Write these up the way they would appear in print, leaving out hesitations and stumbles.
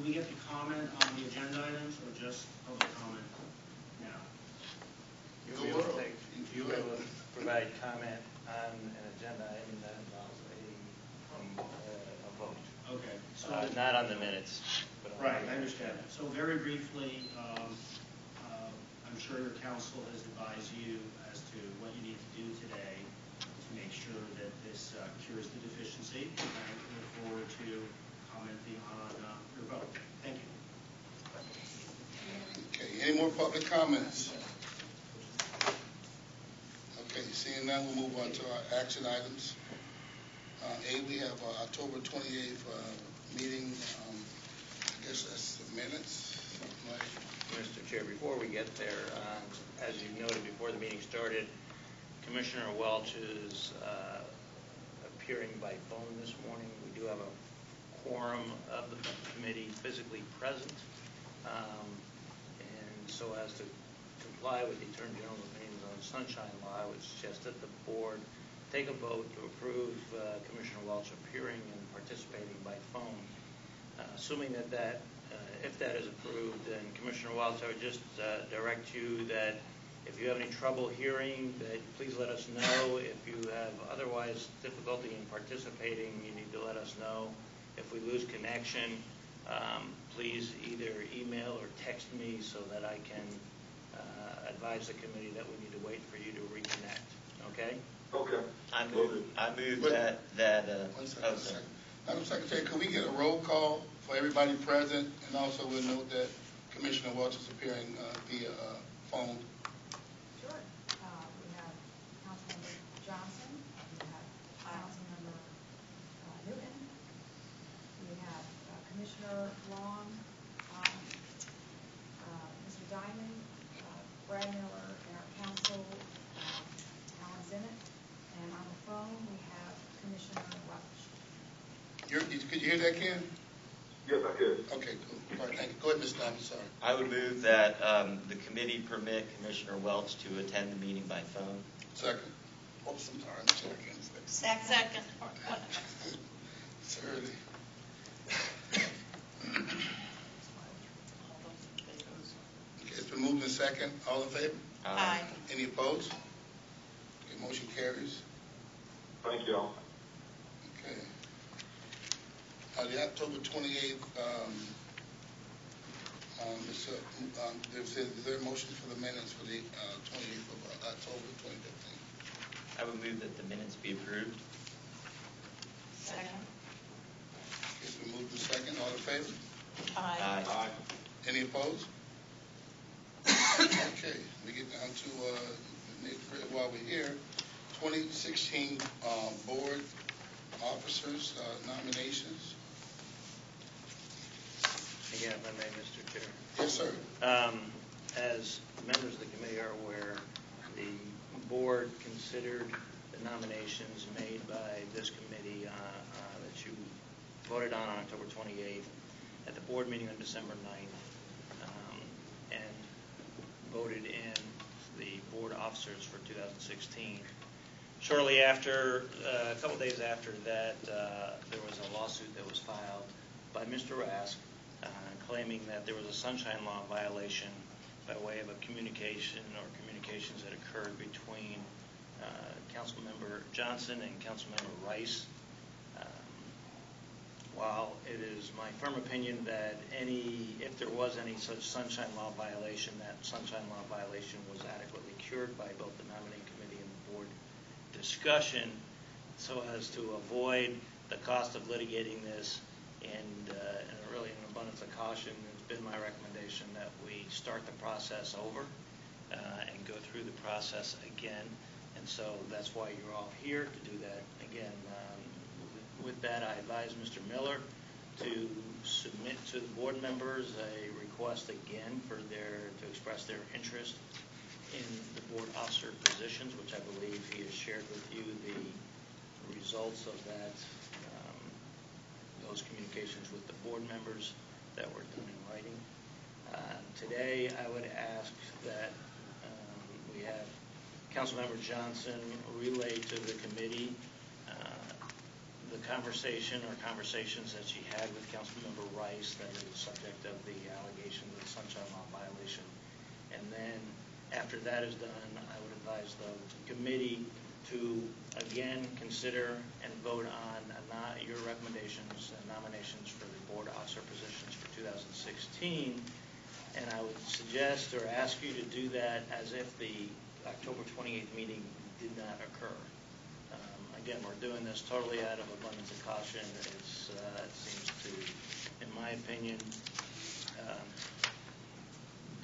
we get to comment on the agenda items or just public comment now? You'll be able to provide comment on an agenda item that involves a vote. Okay. So not on the minutes. But on right, I understand that. So very briefly, I'm sure your counsel has advised you as to what you need to do today to make sure that this cures the deficiency. And I look forward to commenting on your vote. Thank you. Okay, any more public comments? Okay, seeing none, we'll move on to our action items. A, we have October 28th meeting. I guess that's the minutes. Mr. Chair, before we get there, as you noted before the meeting started, Commissioner Welch is appearing by phone this morning. We do have a quorum of the committee physically present, and so as to comply with the Attorney General's opinions on the Sunshine Law, I would suggest that the board take a vote to approve Commissioner Welch appearing and participating by phone. Assuming that if that is approved, then Commissioner Welch, I would just direct you that if you have any trouble hearing, that please let us know. If you have otherwise difficulty in participating, you need to let us know. If we lose connection, please either email or text me so that I can advise the committee that we need to wait for you to reconnect. Okay? Okay. I move that. One second. Madam Secretary, could we get a roll call for everybody present, and also we'll note that Commissioner Welch is appearing via phone. Sure. We have Councilmember Johnson. We have Councilmember Newton. We have Commissioner Long, Mr. Diamond, Brad Miller, and our counsel, Alan Zinnett. And on the phone, we have Commissioner Welch. Could you hear that, Ken? Yes, I could. Okay, cool. All right, thank you. Go ahead, Mr. Diamond. Sorry. I would move that the committee permit Commissioner Welch to attend the meeting by phone. Second. Oops, I'm sorry. Second. It's early. Okay, it's been moved in second. All in favor? Aye. Any opposed? Okay, motion carries. Thank you all. Okay. The October 28th, is there a motion for the minutes for the 28th of October 2015? I would move that the minutes be approved. Second. It's been moved in second. All in favor? Aye. Aye. Any opposed? Okay, we get down to while we're here, 2016 board officers nominations. Again, if I may, Mr. Chair. Yes, sir. As members of the committee are aware, the board considered the nominations made by this committee that you voted on October 28th at the board meeting on December 9th and voted in the board officers for 2016. Shortly after, a couple days after that, there was a lawsuit that was filed by Mr. Rask claiming that there was a Sunshine Law violation by way of a communication or communications that occurred between Councilmember Johnson and Councilmember Rice. While it is my firm opinion that if there was any such Sunshine Law violation, that Sunshine Law violation was adequately cured by both the nominating committee and the board discussion, so as to avoid the cost of litigating this and really an abundance of caution, it's been my recommendation that we start the process over and go through the process again. And so that's why you're all here to do that again. With that, I advise Mr. Miller to submit to the board members a request again to express their interest in the board officer positions, which I believe he has shared with you the results of those communications with the board members that were done in writing. Today, I would ask that we have Councilmember Johnson relay to the committee the conversation or conversations that she had with Councilmember Rice that is the subject of the allegation of the sunshine law violation. And then after that is done, I would advise the committee to again consider and vote on your recommendations and nominations for the board officer positions for 2016. And I would suggest or ask you to do that as if the October 28th meeting did not occur. Again, we're doing this totally out of abundance of caution. It seems to, in my opinion,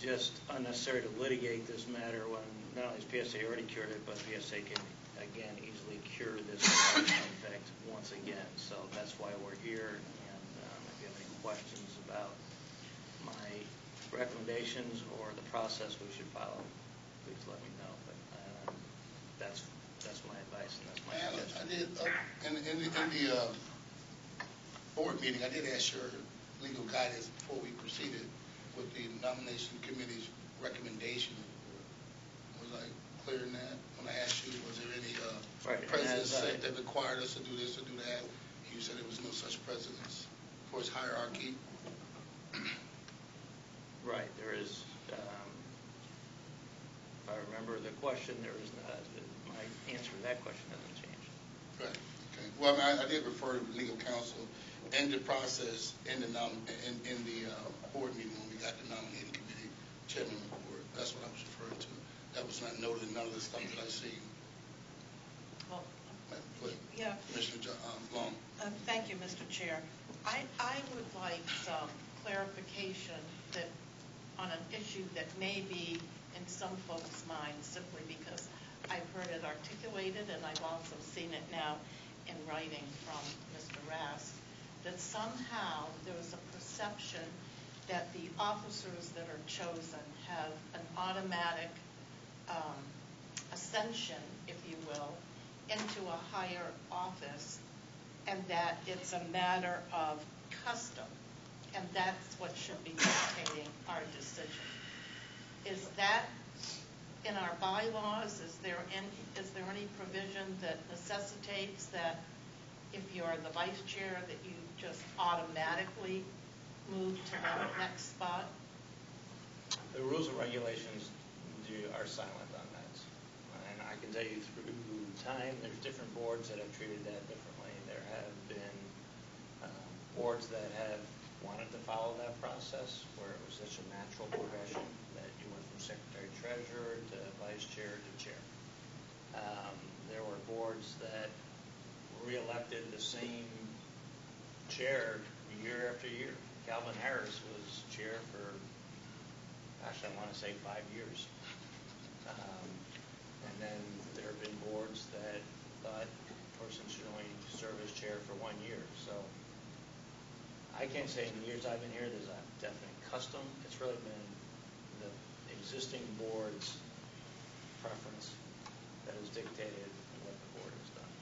just unnecessary to litigate this matter when not only is PSA already cured it, but PSA can, again, easily cure this effect once again. So that's why we're here. And if you have any questions about my recommendations or the process we should follow, please let me know. But that's my advice and that's my suggestion. I did, in the board meeting, I did ask your legal guidance before we proceeded with the nomination committee's recommendation. Was I clear in that? When I asked you, was there any precedence that required us to do this or do that? You said there was no such precedence for its hierarchy. Right, there is, if I remember the question, there is not, my answer to that question hasn't changed. Right, okay. Well, I did refer to legal counsel in the process in the board meeting when we got the nominating committee chairman of the board. That's what I was referring to. That was not noted in none of the stuff that I see. Well, But yeah. Commissioner Long. Thank you, Mr. Chair. I would like some clarification that on an issue that may be in some folks' minds simply because I've heard it articulated and I've also seen it now in writing from Mr. Rask, that somehow there is a perception that the officers that are chosen have an automatic ascension, if you will, into a higher office, and that it's a matter of custom, and that's what should be dictating our decision. Is that in our bylaws? Is there any provision that necessitates that if you're the vice chair that you just automatically move to the next spot? The rules and regulations are silent on that. And I can tell you through time, there's different boards that have treated that differently. There have been boards that have wanted to follow that process where it was such a natural progression that you went from secretary-treasurer to vice chair to chair. There were boards that re-elected the same chair year after year. Calvin Harris was chair for, gosh, I want to say 5 years. And then there have been boards that thought the person should only serve as chair for 1 year. So I can't say in the years I've been here there's a definite custom. It's really been the existing board's preference that has dictated what the board has done.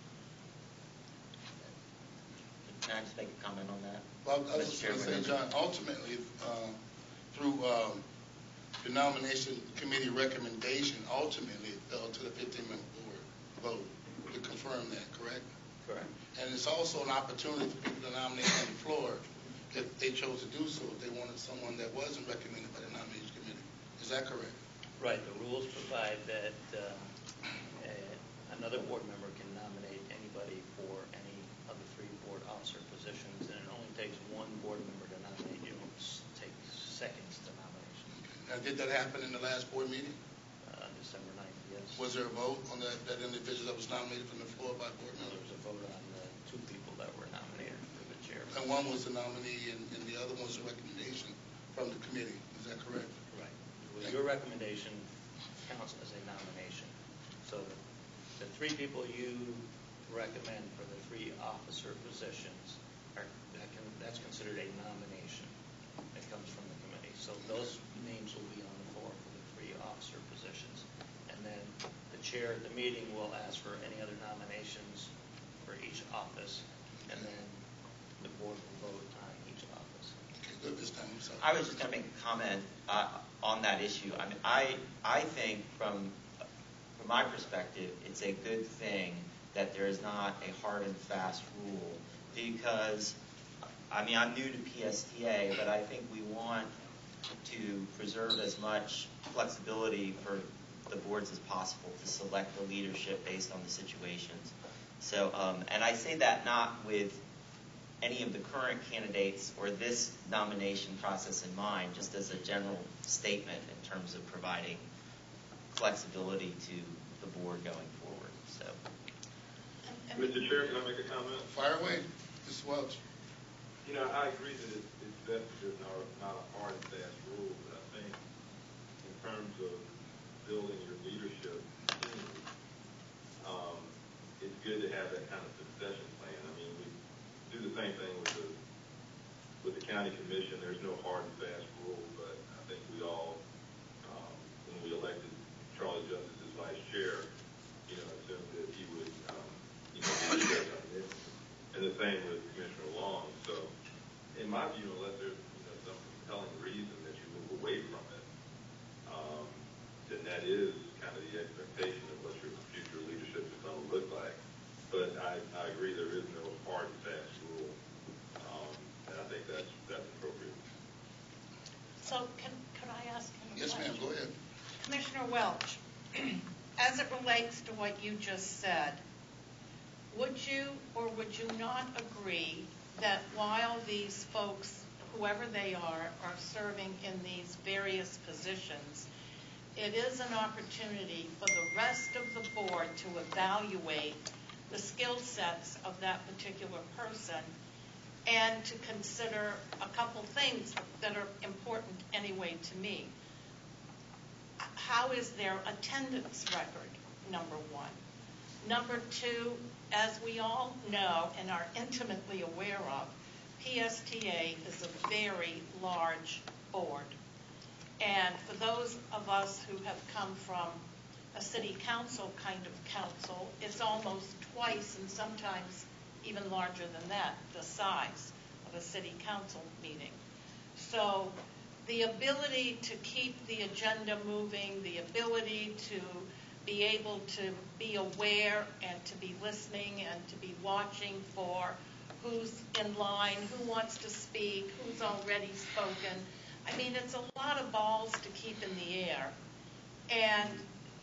Can I just make a comment on that? Well, I was just going to say, John, ultimately, through the nomination committee recommendation, ultimately it fell to the 15-member board vote to confirm that, correct? Correct. And it's also an opportunity for people to nominate on the floor if they chose to do so, if they wanted someone that wasn't recommended by the nomination committee. Is that correct? Right. The rules provide that another board member can nominate anybody for any of the 3 board officer positions, and it only takes 1 board member to nominate. You don't take seconds to nomination. Okay. Now, did that happen in the last board meeting? December 9th, yes. Was there a vote on that individual that was nominated from the floor by board There members? was a vote on the 2 people that were nominated for the chair. And one was the nominee and the other one was a recommendation from the committee. Is that correct? Right. Well, your recommendation counts as a nomination. So the 3 people you recommend for the 3 officer positions, that's considered a nomination. It comes from the committee. So those names will be on the floor for the 3 officer positions. And then the chair at the meeting will ask for any other nominations for each office. And then the board will vote on each office. Okay, good this time. I'm sorry. I was just going to make a comment on that issue. I mean, I think from my perspective, it's a good thing that there is not a hard and fast rule, because, I mean, I'm new to PSTA, but I think we want to preserve as much flexibility for the boards as possible to select the leadership based on the situations. So, and I say that not with any of the current candidates or this nomination process in mind, just as a general statement in terms of providing flexibility to the board going forward. So, Mr. Chair, can I make a comment? Fire away, Mr. Welch. You know, I agree that it's best that there's not a hard and fast rule, but I think in terms of building your leadership team, it's good to have that kind of succession plan. I mean, we do the same thing with the county commission. There's no hard and fast rule, but I think we all, when we elected Charlie Justice as vice chair, assumed that he would, be the chair of it. And the same with Commissioner Long. So, in my view, unless there's some compelling reason that you move away from it, then that is kind of the expectation of what your future leadership is going to look like. But I agree there is no hard and fast rule, and I think that's appropriate. So could I ask him a Yes, question? ma'am, go ahead. Commissioner Welch, as it relates to what you just said, would you or would you not agree that while these folks, whoever they are serving in these various positions, it is an opportunity for the rest of the board to evaluate the skill sets of that particular person and to consider a couple things that are important anyway to me? How is their attendance record, number one? Number two, as we all know and are intimately aware of, PSTA is a very large board. And for those of us who have come from a city council kind of council, it's almost twice and sometimes even larger than that, the size of a city council meeting. So the ability to keep the agenda moving, the ability to be able to be aware and to be listening and to be watching for who's in line, who wants to speak, who's already spoken. I mean, it's a lot of balls to keep in the air. And,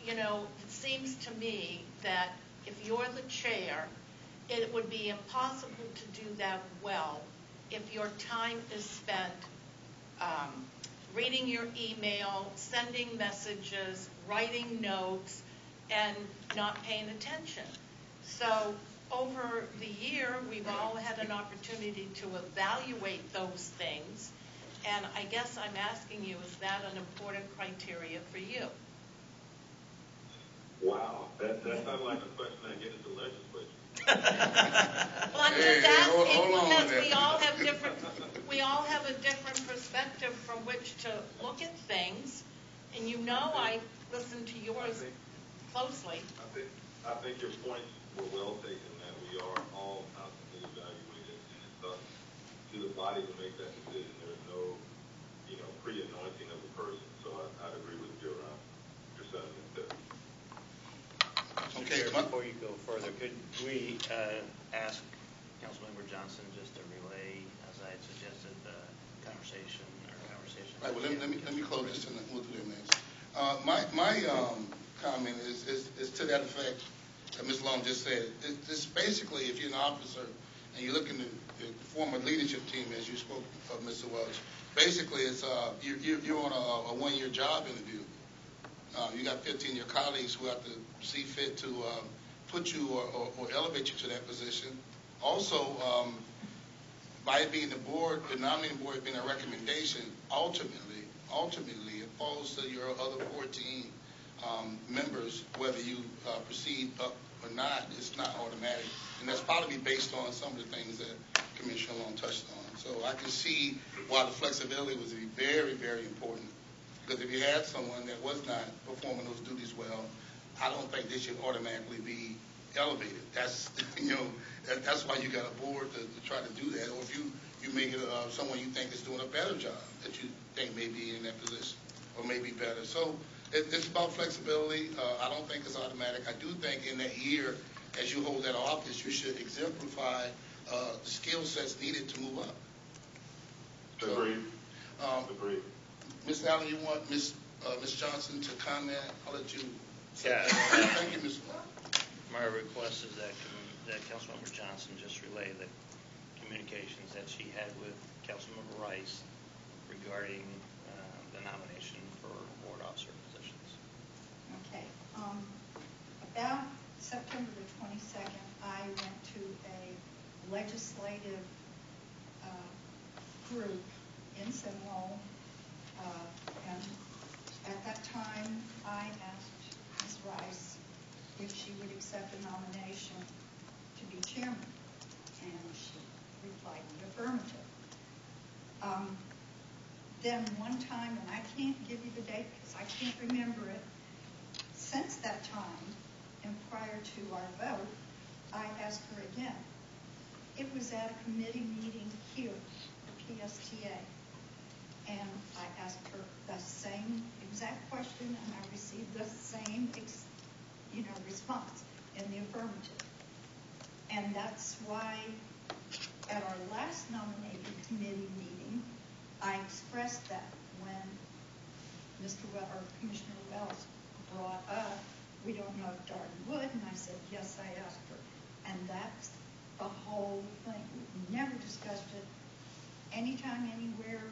it seems to me that if you're the chair, it would be impossible to do that well if your time is spent reading your email, sending messages, writing notes, and not paying attention. So over the year, we've all had an opportunity to evaluate those things. And I guess I'm asking you, is that an important criteria for you? Wow, that sounds like a question I get at the legislature. Well, I'm Hey, just asking hold on because there. we all have a different perspective from which to look at things. And I listened to yours closely. I think your points were well taken, that we are all constantly evaluated, and it's up to the body to make that decision. There's no, pre-anointing of a person. So I'd agree with your sentiment there. Okay, Chair, before you go further, could we ask Councilmember Johnson just to relay, as I had suggested, the conversation? Right, well, let me close this and we'll do that next. My comment is to that effect that Ms. Long just said. It's basically, if you're an officer and you're looking to form a leadership team, as you spoke of, Mr. Welch, basically it's you're on a one-year job interview. You got 15 of your colleagues who have to see fit to put you or elevate you to that position. Also, by it being the nominating board being a recommendation, ultimately it falls to your other 14 members, whether you proceed up or not. It's not automatic, and that's probably based on some of the things that Commissioner Long touched on. So I can see why the flexibility was very, very important. Because if you had someone that was not performing those duties well, I don't think they should automatically be elevated. That's that's why you got a board to try to do that. Or if you make it someone you think is doing a better job that you think may be in that position or may be better. So it's about flexibility. I don't think it's automatic. I do think in that year as you hold that office, you should exemplify the skill sets needed to move up. So, Agreed. Agreed. Ms. Allen, you want Ms. Johnson to comment? I'll let you. Yeah. Thank you, Ms. My request is that Councilmember Johnson just relay the communications that she had with Councilmember Rice regarding the nomination for board officer positions. Okay. About September the 22nd, I went to a legislative group in Seminole, and at that time, I asked Ms. Rice if she would accept a nomination to be chairman, and she replied in the affirmative. Then one time, and I can't give you the date because I can't remember it, since that time and prior to our vote, I asked her again. It was at a committee meeting here, the PSTA, and I asked her the same exact question, and I received the same response in the affirmative. And that's why at our last nominating committee meeting, I expressed that when Commissioner Wells brought up, we don't know if Darden would, and I said, yes, I asked her. And that's the whole thing. We've never discussed it anytime, anywhere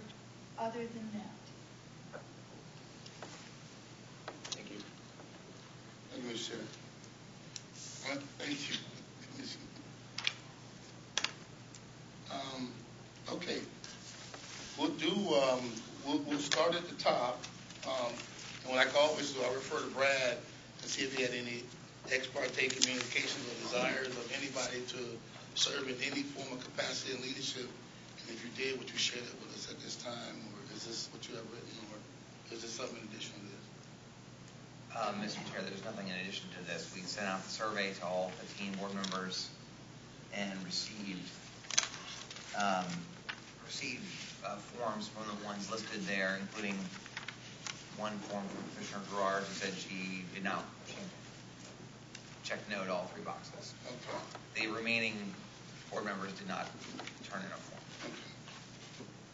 other than that. Thank you. Thank you, Mr. Chair. Thank you. Okay. We'll start at the top. And like always do, I refer to Brad and see if he had any ex parte communications or desires of anybody to serve in any form of capacity and leadership. And if you did, would you share that with us at this time? Or is this what you have written? Or is there something in addition to this? Mr. Chair, there's nothing in addition to this. We sent out the survey to all 15 board members and received forms from the ones listed there, including one form from Commissioner Gerard who said she did not check no to all 3 boxes. Okay. The remaining board members did not turn in a form. Okay.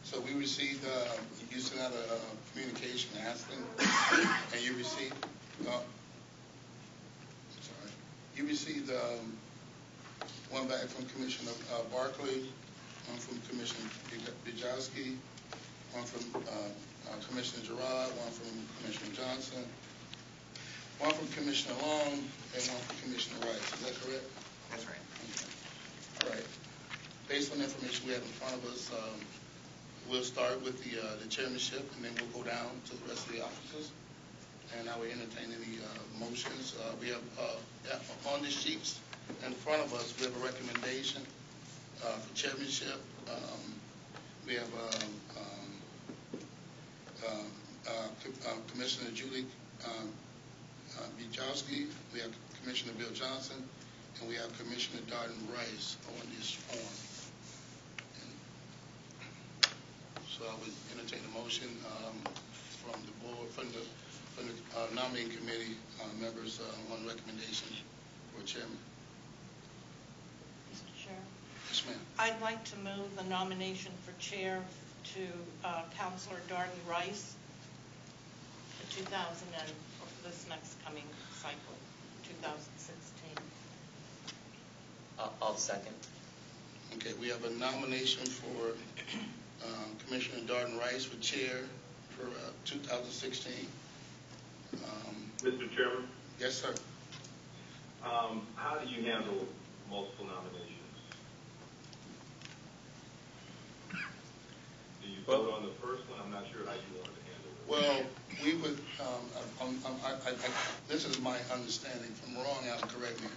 So we received, you sent out a communication asking, and you received, you received one back from Commissioner Barkley, one from Commissioner Bijowski, one from Commissioner Gerard, one from Commissioner Johnson, one from Commissioner Long, and one from Commissioner Rice. Is that correct? That's right. Okay. All right. Based on the information we have in front of us, we'll start with the chairmanship, and then we'll go down to the rest of the officers. And I will entertain any motions. We have on the sheets in front of us, we have a recommendation for chairmanship. We have Commissioner Julie Bijowski, we have Commissioner Bill Johnson, and we have Commissioner Darden Rice on this form. So I would entertain a motion from the board, from the nominating committee members on recommendation for chairman. Mr. Chair, Yes, ma'am. I'd like to move the nomination for chair to Councilor Darden Rice for 2000 and for this next coming cycle, 2016. I'll second. Okay, we have a nomination for Commissioner Darden Rice for chair for 2016. Mr. Chairman, Yes, sir. how do you handle multiple nominations? Do you vote on the first one? I'm not sure how you want to handle it. Well, we would, this is my understanding. If I'm wrong, Alan, correct me.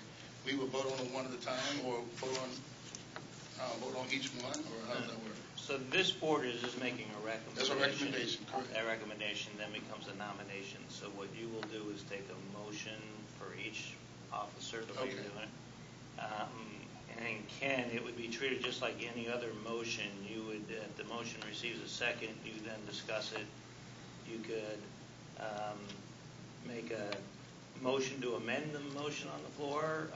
We would vote on them one at a time, or vote on each one, or how does that work? So this board is just making a recommendation. That's a recommendation, correct. That recommendation then becomes a nomination. So what you will do is take a motion for each officer, the way you're doing it. And Ken, it would be treated just like any other motion. You would, if the motion receives a second, you then discuss it. You could make a motion to amend the motion on the floor,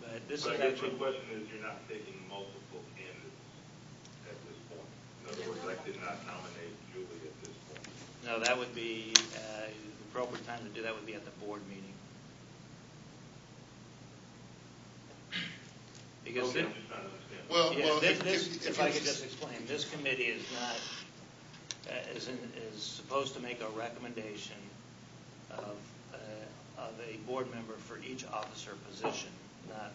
but this But is I guess actually. my question is, you're not taking multiple candidates at this point. In other words, I did not nominate Julie at this point. No, that would be, the appropriate time to do that would be at the board meeting. Because Okay, I'm just trying to understand. Well, yeah, well, if I could just explain, this committee is not, is supposed to make a recommendation of a board member for each officer position, not,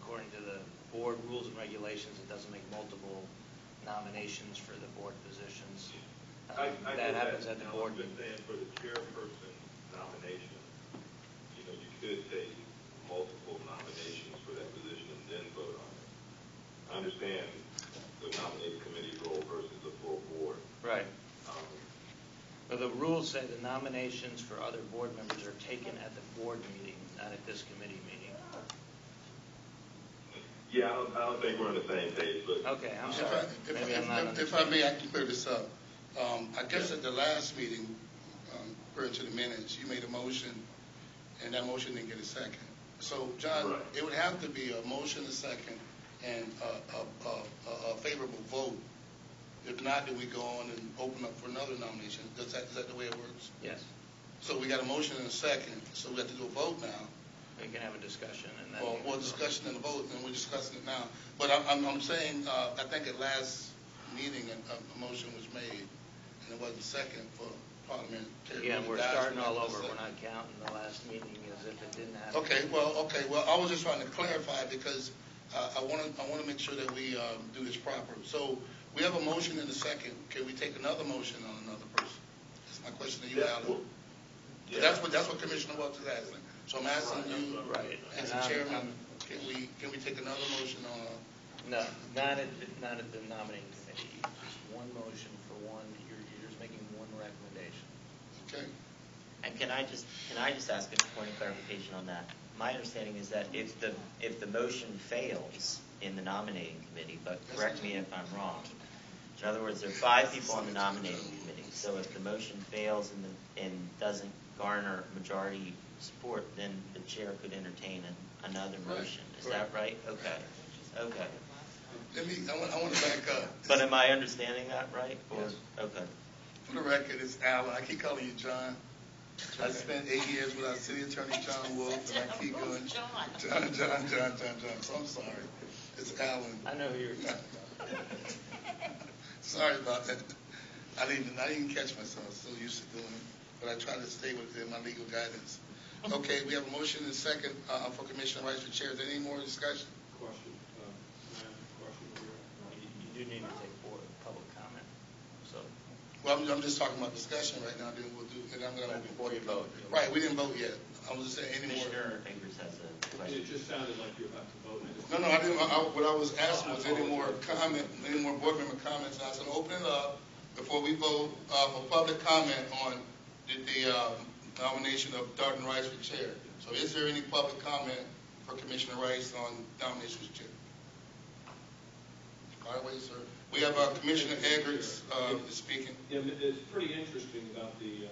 according to the board rules and regulations, it doesn't make multiple nominations for the board positions. I That get happens at the Now, board I'm just meeting. saying, for the chairperson nomination, you know, you could take multiple nominations for that position and then vote on it. I understand the nominating committee's role versus the full board. Right. Um, But the rules say the nominations for other board members are taken at the board meeting, not at this committee meeting. Yeah, I don't think we're on the same page, but. Okay, I'm sorry. Maybe I'm not If I may, I can clear this up. I guess at the last meeting, according to the minutes, you made a motion, and that motion didn't get a second. So, John, Right. it would have to be a motion, a second, and a favorable vote. If not, then we go on and open up for another nomination. Is that the way it works? Yes, So we got a motion and a second, so we have to do a vote now. we can have a discussion and then. Well, more discussion and a vote, and we're discussing it now. But I'm saying, I think at last meeting, a motion was made, and it wasn't second for parliamentary. Again, we're Guys, starting all not over. second. We're not counting the last meeting as if it didn't happen. Okay, well, I was just trying to clarify because I want to make sure that we do this proper. So we have a motion and a second. Can we take another motion on another person? That's my question to you, Yeah, Alan. well, That's what Commissioner Welch is asking. So I'm asking you, Right. as And the chairman, can we take another motion on? No, not at the nominating committee. Just one motion for one. You're just making one recommendation. Okay. And can I just ask a point of clarification on that? My understanding is that if the motion fails in the nominating committee, but correct me if I'm wrong. In other words, there are 5 people on the nominating committee. So if the motion fails and doesn't garner majority support, then the chair could entertain another motion. Is that right? Okay. I want to back up. But am I understanding that right? Yes. Okay. For the record, it's Alan. I keep calling you John. I spent 8 years with our city attorney, John Wolf, and I keep going. John. So I'm sorry. It's Alan. I know who you're talking about. Sorry about that. I didn't catch myself. So used to doing it, but I try to stay within my legal guidance. Okay, we have a motion and a second for Commissioner Rice for chair. Is there any more discussion? Question. Can I ask a question here? You do need to take public comment. So Well, I'm just talking about discussion right now. Then we'll do, and I'm going to before you vote. Right, we didn't vote yet. I was just saying any more. Commissioner Fingers has a question. It just sounded like you're about to vote. No, I didn't. What I was asking was any more board member comments. I was going to open it up before we vote for public comment on the nomination of Darden Rice for chair. So is there any public comment for Commissioner Rice on nomination for chair? All right, wait, sir. We have Commissioner Eggers speaking. Yeah, it's pretty interesting about the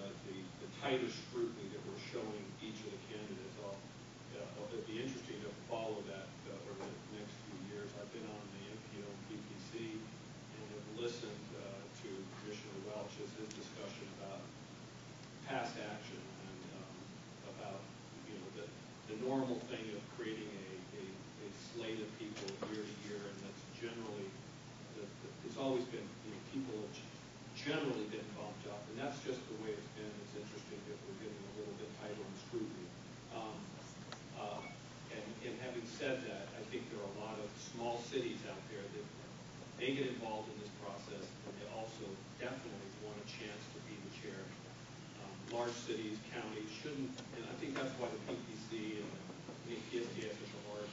tighter scrutiny that we're showing each of the candidates. It'd be interesting to follow that over the next few years. I've been on the MPO and PPC and have listened to Commissioner Welch as his discussion about past action and about the normal thing of creating a slate of people year to year, and that's generally it's always been people have generally been bumped up, and that's just the way it's been. It's interesting that we're getting a little bit tighter on scrutiny. And having said that, I think there are a lot of small cities out there that they get involved in this process, and they also definitely want a chance to be the chair. Large cities, counties shouldn't, and I think that's why the PPC and the PSTS is a large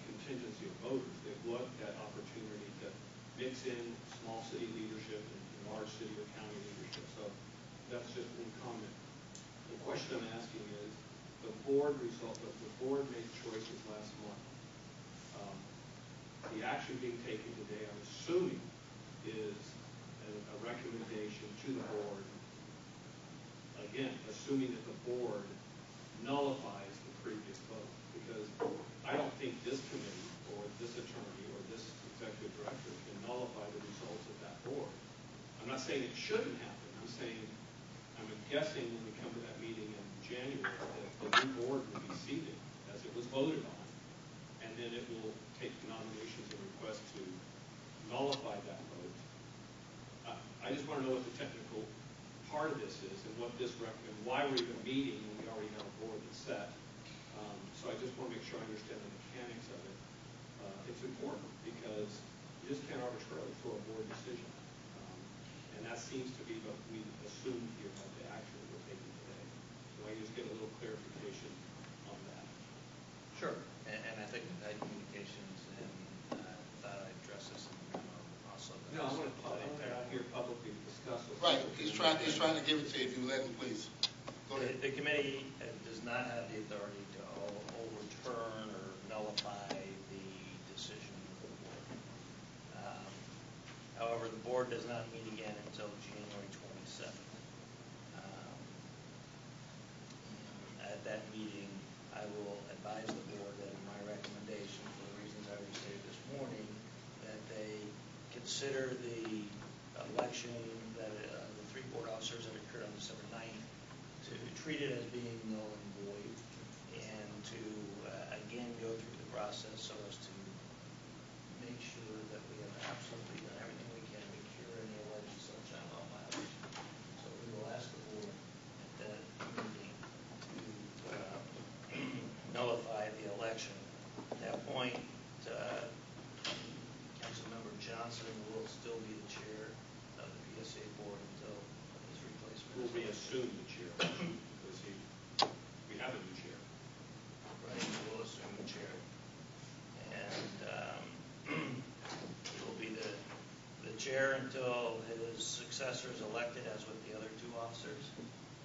contingency of voters. They want that opportunity to mix in small city leadership and large city or county leadership. So that's just one comment. The question I'm asking is, the board made choices last month. The action being taken today, I'm assuming, is a recommendation to the board. Again, assuming that the board nullifies the previous vote, because I don't think this committee, or this attorney, or this executive director can nullify the results of that board. I'm not saying it shouldn't happen, I'm guessing when we come to that meeting in January, that the new board will be seated as it was voted on, and then it will take nominations and requests to nullify that vote. I just want to know what the technical part of this is, and what this and why we're even meeting when we already have a board that's set. So I just want to make sure I understand the mechanics of it. It's important because you just can't arbitrarily throw a board decision. And that seems to be what we assumed here by the action that we're taking today. So I just get a little clarification on that. Sure. And I think we've had communications, and thought I'd address this in the memo also. No, I want to out here publicly discuss it. Right, he's trying to give it to you. If you let him, please. Go ahead. The committee does not have the authority to overturn or nullify the decision of the board. However, the board does not meet again until January 27th. At that meeting, I will advise the board that in my recommendation, for the reasons I already stated this morning, that they consider the election that the 3 board officers that occurred on December 9th to treat it as being null and void, and to again go through the process so as to make sure that we have absolutely done everything we can to cure any alleged sunshine law violation. So we will ask the board at that meeting to nullify the election. At that point, Councilmember Johnson will still be the chair of the PSA board until his replacement. Will we assume the chair? Because we have a new chair. Right, we'll assume the chair. And he will be the chair until his successor is elected, as with the other 2 officers.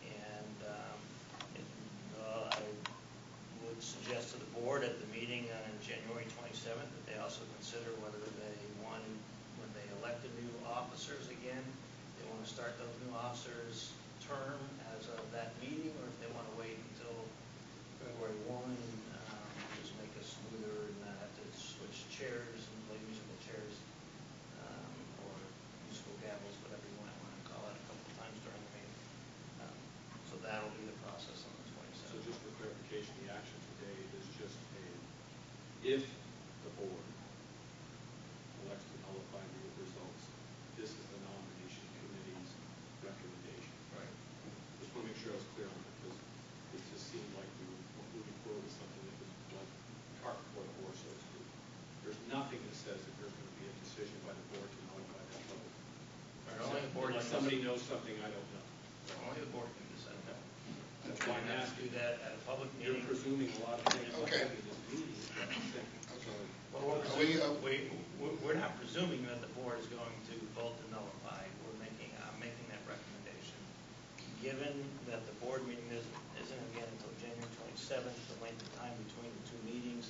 And I would suggest to the board at the meeting on January 27th that they also consider whether they want, when they elect the new officers again, they want to start those new officers' term as of that meeting, or if they want to wait until February 1, just make it smoother and not have to switch chairs and play musical chairs, or musical gavels, whatever you might want to call it, a couple times during the meeting. So that'll be the process on the 27th. So just for clarification, the action today is just if the board elects to nullify the results, this is the nomination committee's recommendation. Right. Just want to make sure I was clear on it, because it just seemed like we were moving forward with something that was like cart before the horse, so to speak. There's nothing that says that there's going to be a decision by the board to nullify that vote. Only the board Unless somebody knows something I don't know. Only the board can decide that. That's why I'm asking. Do that at a public You're meeting. presuming a lot of things Okay. in this meeting. is what I'm saying. So, Well, we're not presuming that the board is going to vote to nullify. I'm making that recommendation. Given that the board meeting isn't again until January 27th, the length of time between the 2 meetings,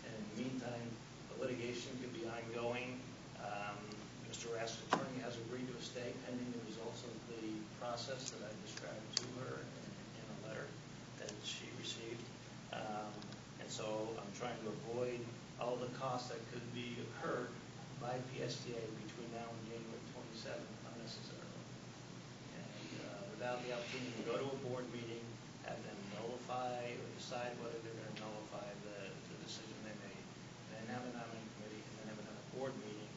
and in the meantime, the litigation could be ongoing. Mr. Rath's attorney has agreed to a stay pending the results of the process that I described to her in a letter that she received. And so I'm trying to avoid all the costs that could be incurred by PSTA between now and January 27th unnecessarily. And without the opportunity to go to a board meeting, have them nullify or decide whether they're going to nullify the decision they made, then have a nominating committee, and then have another board meeting,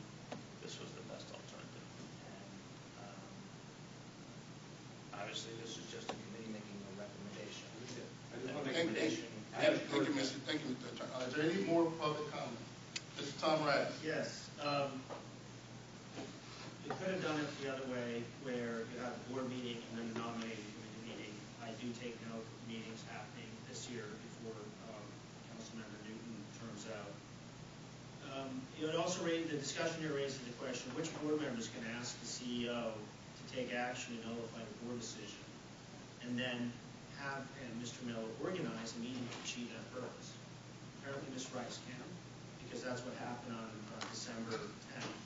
this was the best alternative. And obviously, this is just a committee making a recommendation. I just want to Thank you, Mr. Attorney. Is there any more public comment? Mr. Tom Rath. Yes. You could have done it the other way, where you have a board meeting and then a nominating committee meeting. I do take note of meetings happening this year before Councilmember Newton turns out. It would also raise, the discussion here raises the question, which board members can ask the CEO to take action to nullify the board decision, and then have Mr. Miller organize a meeting to achieve that purpose. Apparently Ms. Rice can, because that's what happened on December 10th.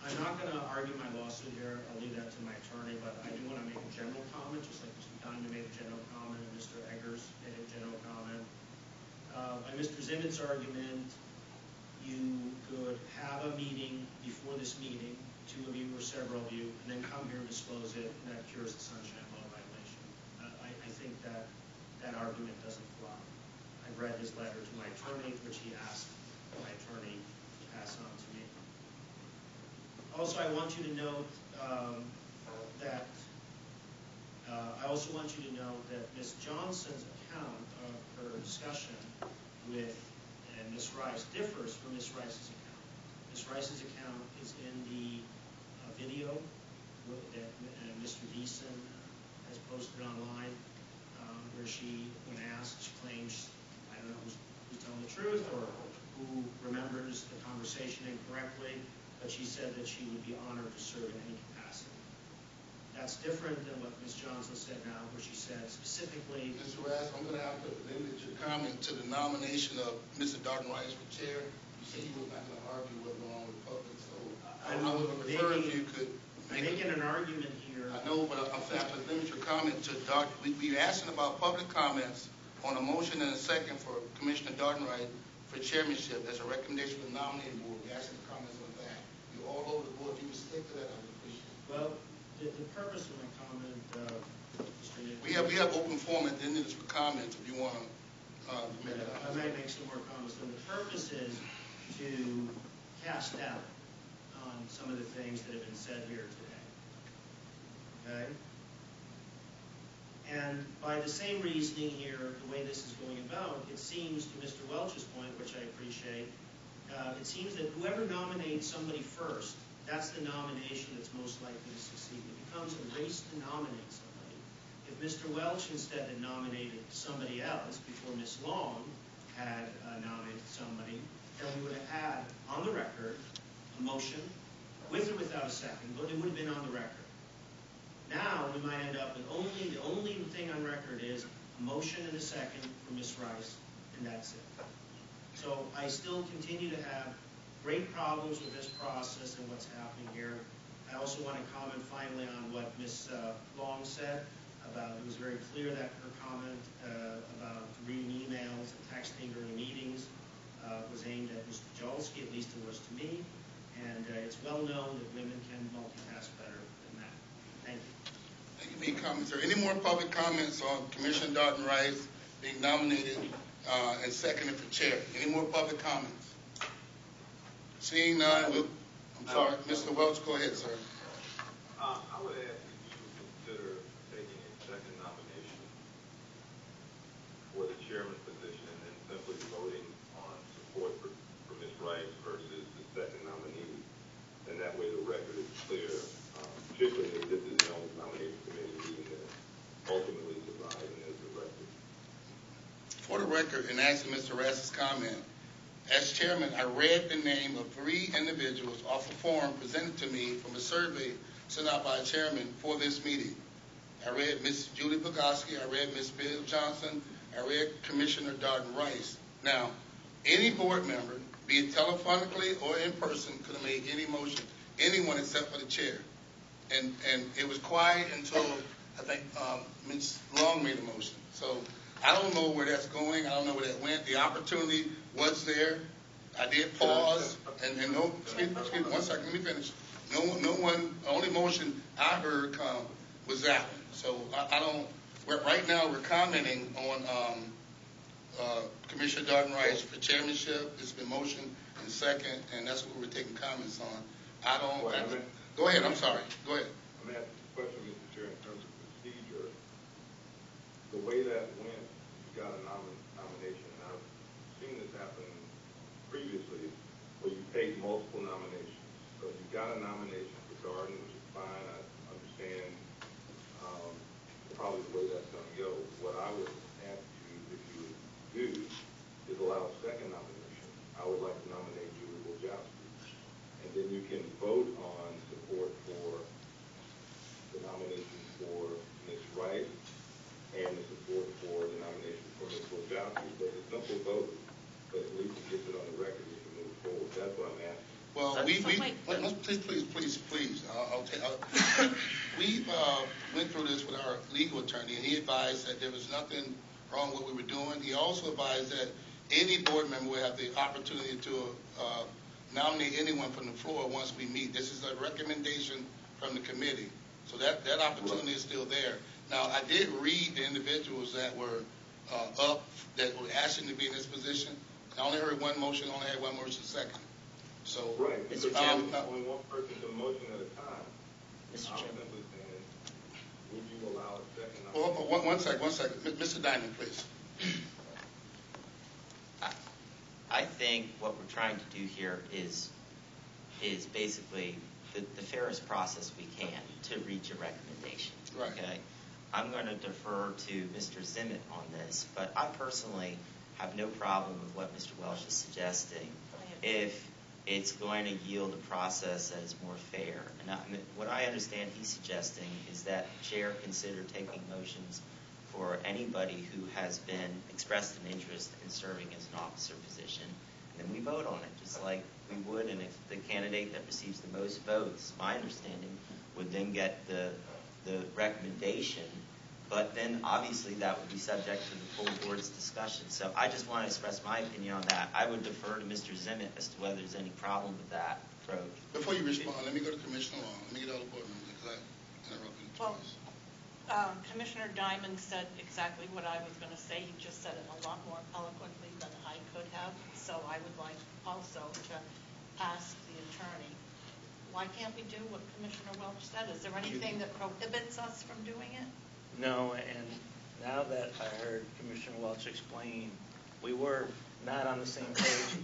I'm not going to argue my lawsuit here. I'll leave that to my attorney, but I do want to make a general comment, just like Mr. Diamond made a general comment and Mr. Eggers made a general comment. By Mr. Zimmert's argument, you could have a meeting before this meeting, 2 of you or several of you, and then come here and disclose it, and that cures the sunshine law violation. I think that argument doesn't fly. I read his letter to my attorney, which he asked my attorney to pass on to me. Also, I want you to note that Ms. Johnson's account of her discussion with Ms. Rice differs from Ms. Rice's account. Ms. Rice's account is in the video that Mr. Deason has posted online, where she, when asked, she claims, I don't know who's telling the truth or who remembers the conversation incorrectly, but she said that she would be honored to serve in any capacity. That's different than what Ms. Johnson said now, where she said specifically... Mr. Rass, I'm going to have to limit your comment to the nomination of Mr. Darden Rice for chair. You said you were not going to argue what's going on with the public, so I would prefer if you could... I'm making an argument here. I know, but I'm saying I have to limit your comment to Darden. We're asking about public comments on a motion and a second for Commissioner Darden Rice for chairmanship. That's a recommendation from the nominating board. We're asking for comments on that. You're all over the board. If you would stick to that, I would appreciate it. Well, the purpose of my comment, Mr. Newton... We have open forum at the end of this for comments if you want to make that. I might make some more comments. But the purpose is to cast doubt on some of the things that have been said here today. Okay? And by the same reasoning here, the way this is going about, it seems, to Mr. Welch's point, which I appreciate, it seems that whoever nominates somebody first, that's the nomination that's most likely to succeed. It becomes a race to nominate somebody. If Mr. Welch instead had nominated somebody else before Ms. Long had nominated somebody, then we would have had, on the record, a motion, with or without a second, but it would have been on the record. Now, we might end up with the only thing on record is a motion and a second for Ms. Rice, and that's it. So I still continue to have great problems with this process and what's happening here. I also want to comment finally on what Ms. Long said about, it was very clear that her comment about reading emails and texting during meetings was aimed at Mr. Jolsky, at least it was to me, and it's well known that women can multitask better than that. Thank you. Thank you for your comments. Are there any more public comments on Commissioner Darden Rice being nominated and seconded for chair? Any more public comments? Seeing none, I'm sorry, Mr. Welch, go ahead, sir. I would ask if you would consider taking a second nomination for the chairman position and then simply voting on support for Ms. Rice versus the second nominee. And that way the record is clear, particularly if this is the only nominating committee meeting that ultimately decides and is the record. For the record, in answering Mr. Rass's comment, as chairman, I read the name of 3 individuals off a form presented to me from a survey sent out by a chairman for this meeting. I read Ms. Julie Bogoski, I read Ms. Bill Johnson, I read Commissioner Darden Rice. Now, any board member, be it telephonically or in person, could have made any motion, anyone except for the chair. And it was quiet until, I think, Ms. Long made a motion. So I don't know where that's going. I don't know where that went. The opportunity was there. I did pause, and no, excuse me, 1 second, let me finish. No one, the only motion I heard come was that one. So I don't, right now we're commenting on Commissioner Darden Rice for chairmanship. It's been motioned and second, and that's what we're taking comments on. Go ahead, I'm sorry. Go ahead. I'm asking a question, Mr. Chair, in terms of procedure. The way that went, you got a nomination, and I've seen this happen previously, where you take multiple nominations. So you got a nomination for Darden, which is fine. I understand probably the way that's going to go. What I would ask you, if you would do, is allow a second nomination. I would like to nominate Julie Bogoski. And then you can vote on support for the nomination for Ms. Rice and the support for the nomination for Ms. Bogoski. But it's a simple vote, but at least it gets it on the record if you move forward. That's what I'm asking. Well, That's- please, we went through this with our legal attorney, and he advised that there was nothing wrong with what we were doing. He also advised that any board member will have the opportunity to nominate anyone from the floor once we meet. This is a recommendation from the committee, so that opportunity is still there. Now, I did read the individuals that were up, that were asking to be in this position. I only heard one motion, only had one motion second. So, Right, because Mr. Chairman. only one person can motion at a time. Mr. I'm Chairman. simply saying, would you allow a second? well, one second. Mr. Diamond, please. I think what we're trying to do here is basically the fairest process we can to reach a recommendation. Right. Okay? I'm going to defer to Mr. Zimmett on this, but I personally have no problem with what Mr. Welch is suggesting if it's going to yield a process that is more fair. And what I understand he's suggesting is that the chair consider taking motions for anybody who has been expressed an interest in serving as an officer position, and then we vote on it, just like we would. And if the candidate that receives the most votes, my understanding, would then get the recommendation, but then obviously that would be subject to the full board's discussion. So I just want to express my opinion on that. I would defer to Mr. Zimmett as to whether there's any problem with that approach. Before you respond, let me go to Commissioner Long. Let me get all the board members, because I interrupted you Well, twice. Commissioner Diamond said exactly what I was going to say. He just said it a lot more eloquently than I could have. So I would like also to ask the attorney, why can't we do what Commissioner Welch said? Is there anything that prohibits us from doing it? No, and now that I heard Commissioner Welch explain, we were not on the same page.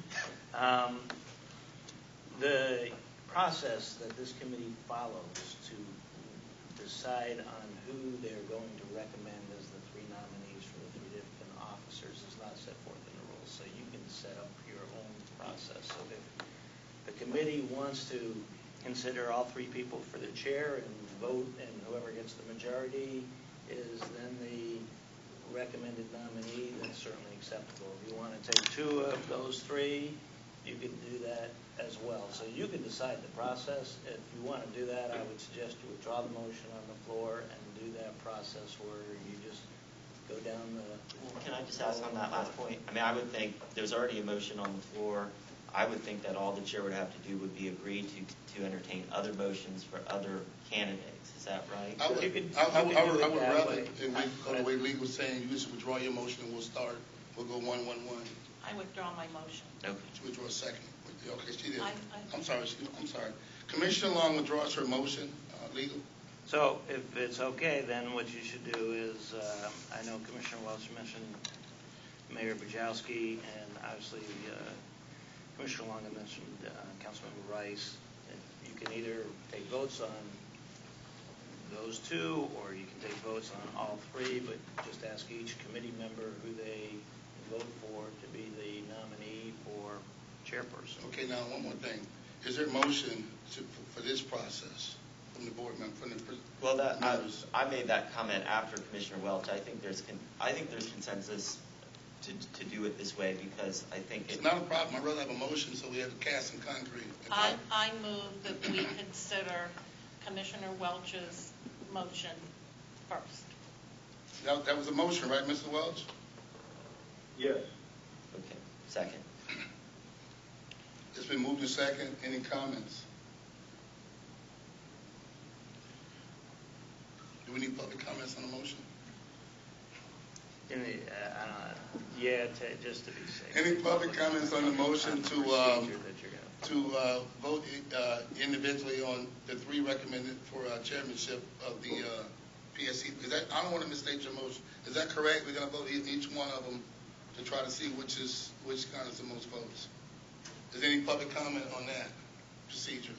The process that this committee follows to decide on who they're going to recommend as the three nominees for the three different officers is not set forth in the rules, so you can set up your own process. So if the committee wants to consider all three people for the chair and vote, and whoever gets the majority is then the recommended nominee, that's certainly acceptable. If you want to take two of those three, you can do that as well. So you can decide the process. If you want to do that, I would suggest you withdraw the motion on the floor and do that process where you just go down the... Can I just ask on that last point? I mean, I would think there's already a motion on the floor. I would think that all the chair would have to do would be agree to entertain other motions for other candidates. Is that right? I would You could rather, do it that way. if we go the way legal is saying, you just withdraw your motion and we'll start. We'll go 1-1-1. I withdraw my motion. Okay. She withdraw a second. Okay, she did. I- I'm sorry. Commissioner Long withdraws her motion, legal. So if it's okay, then what you should do is, I know Commissioner Welch mentioned Mayor Bajowski, and obviously Commissioner Long had mentioned Councilmember Rice. You can either take votes on those two, or you can take votes on all three, but just ask each committee member who they vote for to be the nominee for chairperson. Okay, now one more thing. Is there a motion for this process from the board member, from the Well, members? I made that comment after Commissioner Welch. I think there's consensus to do it this way, because I think It's not a problem. I'd rather have a motion so we have to cast some concrete. I move that we consider Commissioner Welch's motion first. That was a motion, right, Mr. Welch? Yes. Okay, second. It's been moved to second. Any comments? Do we need public comments on the motion? Just to be safe. Any public comments on the motion to Procedure that you're gonna vote individually on the three recommended for chairmanship of the PSC? Is that, I don't want to mistake your motion. Is that correct? We're going to vote each one of them to try to see which garners the most votes. Is there any public comment on that procedure?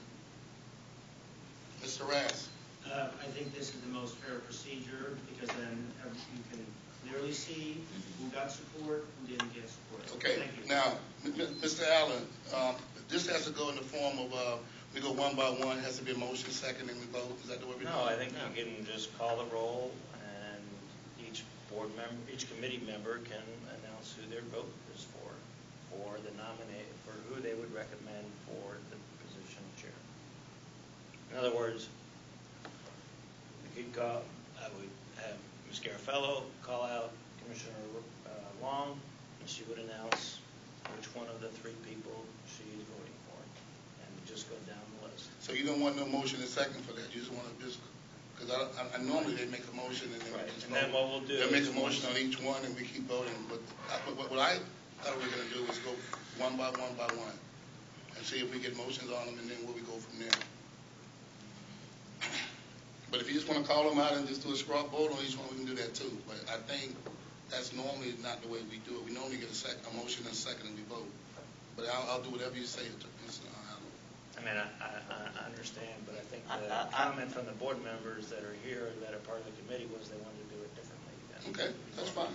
Mr. Rass? I think this is the most fair procedure, because then you can clearly see who got support, who didn't get support. Okay. Thank you. Now, Mr. Allen, this has to go in the form of, we go one by one, it has to be a motion, second, and we vote. Is that the way we do it? No, I think you can just call the roll, and each board member, each committee member can announce who their vote is for the nominee, for who they would recommend for the In other words, we could call, I would have Ms. Garafello call out Commissioner Long, and she would announce which one of the three people she is voting for, and just go down the list. So you don't want no motion and second for that? You just want to because I normally they make a motion and then Right. we just And then what we'll do they'll make is a motion on each one and we keep voting. But what I thought we were going to do is go one by one and see if we get motions on them, and then where we go from there. But if you just want to call them out and just do a straw vote on each one, we can do that too. But I think that's normally not the way we do it. We normally get a motion and a second and we vote. But I'll do whatever you say. I mean, I understand, but I think the comment from the board members that are here that are part of the committee was they wanted to do it differently. Okay, that's fine.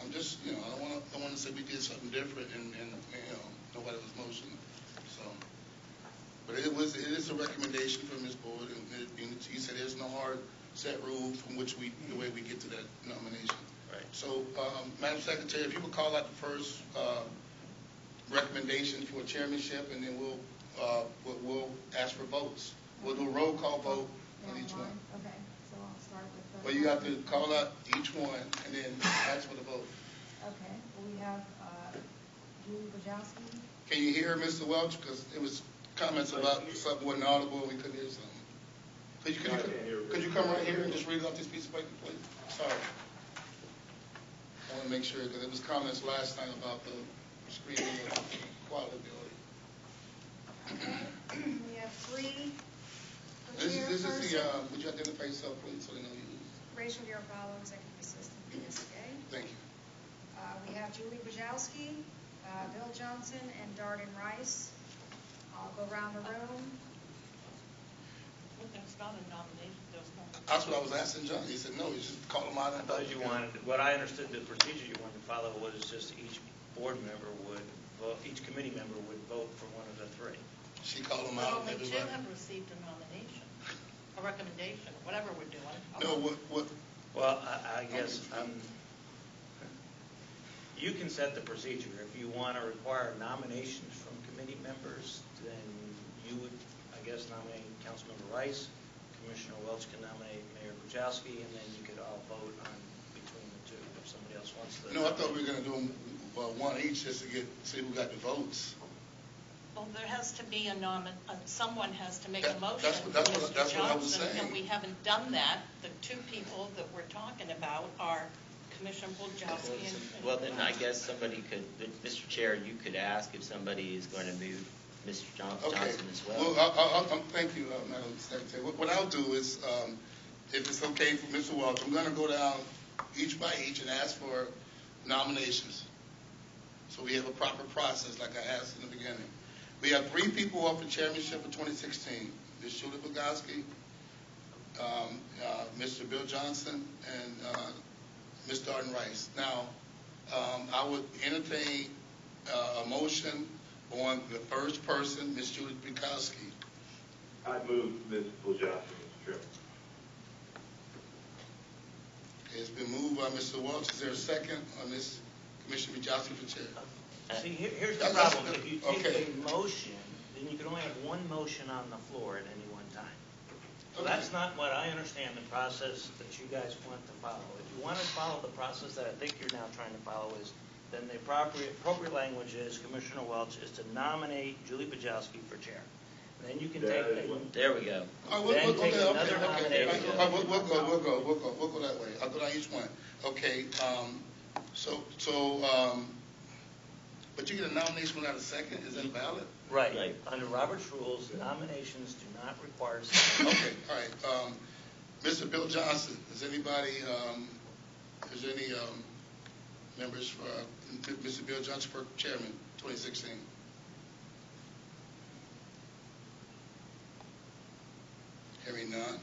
I'm just, I don't want to say we did something different and nobody was motioning. So, but it is a recommendation from this board, and he said there's no hard set rule from which the way we get to that nomination. Right. So, Madam Secretary, if you would call out the first recommendation for chairmanship, and then we'll ask for votes. We'll do a roll call vote on each one. Okay, so I'll start with. Well, you have to call out each one and then ask for the vote. Okay, well, we have Julie Bajowski. Can you hear Mr. Welch? Because it was comments about something wasn't audible and we couldn't hear something. Could you come right here and just read it off this piece of paper, please? Sorry. I want to make sure, because it was comments last night about the screening and quality. We have three. This is the, would you identify yourself, please, so they know you? Rachel Garofalo, Executive Assistant, PSA. Thank you. We have Julie Bajowski, Bill Johnson, and Darden Rice. I'll go around the room. Well, there's not a nomination, there's no. That's what I was asking John. He said, no, you just call them out. I thought you wanted, what I understood the procedure you wanted to follow was just each board member would vote, each committee member would vote for one of the three. She called them But out. only two Everybody. have received a nomination, a recommendation, whatever we're doing. No, what? Well, I guess you can set the procedure. If you want to require nominations from committee members, then you would, I guess, nominate Councilmember Rice. Commissioner Welch can nominate Mayor Bajowski, and then you could all vote on between the two if somebody else wants to. No, I thought we were going to do them one each just to see who got the votes. Well, there has to be someone has to make a motion. That's what I was Johnson, saying. And we haven't done that. The two people that we're talking about are Commissioner Bajowski and. Well, then I guess somebody could, Mr. Chair, you could ask if somebody is going to move Mr. Johnson as well. Well, thank you, Madam Secretary. What I'll do is, if it's okay for Mr. Welch, I'm going to go down each by each and ask for nominations. So we have a proper process, like I asked in the beginning. We have three people up for chairmanship for 2016. Ms. Julie Bajowski, Mr. Bill Johnson, and Ms. Darden Rice. Now, I would entertain a motion on the first person, Ms. Julie Bajowski. I move Ms. Bajowski, Mr. Chairman. It's been moved by Mr. Welch. Is there a second on Ms. Commissioner Bajowski for chair? See, here's the problem. If you take a motion, then you can only have one motion on the floor at any one time. So that's not what I understand the process that you guys want to follow. If you want to follow the process that I think you're now trying to follow is, then the appropriate language is Commissioner Welch is to nominate Julie Bajowski for chair. And then you can take, There we go. then take another nomination. We'll go that way. I'll go down each one. Okay, but you get a nomination without a second? Is that valid? Right. Under Robert's rules, nominations do not require a second. Okay, all right. Mr. Bill Johnson, is there any members for Mr. Bill Johnson for chairman 2016? Hearing none,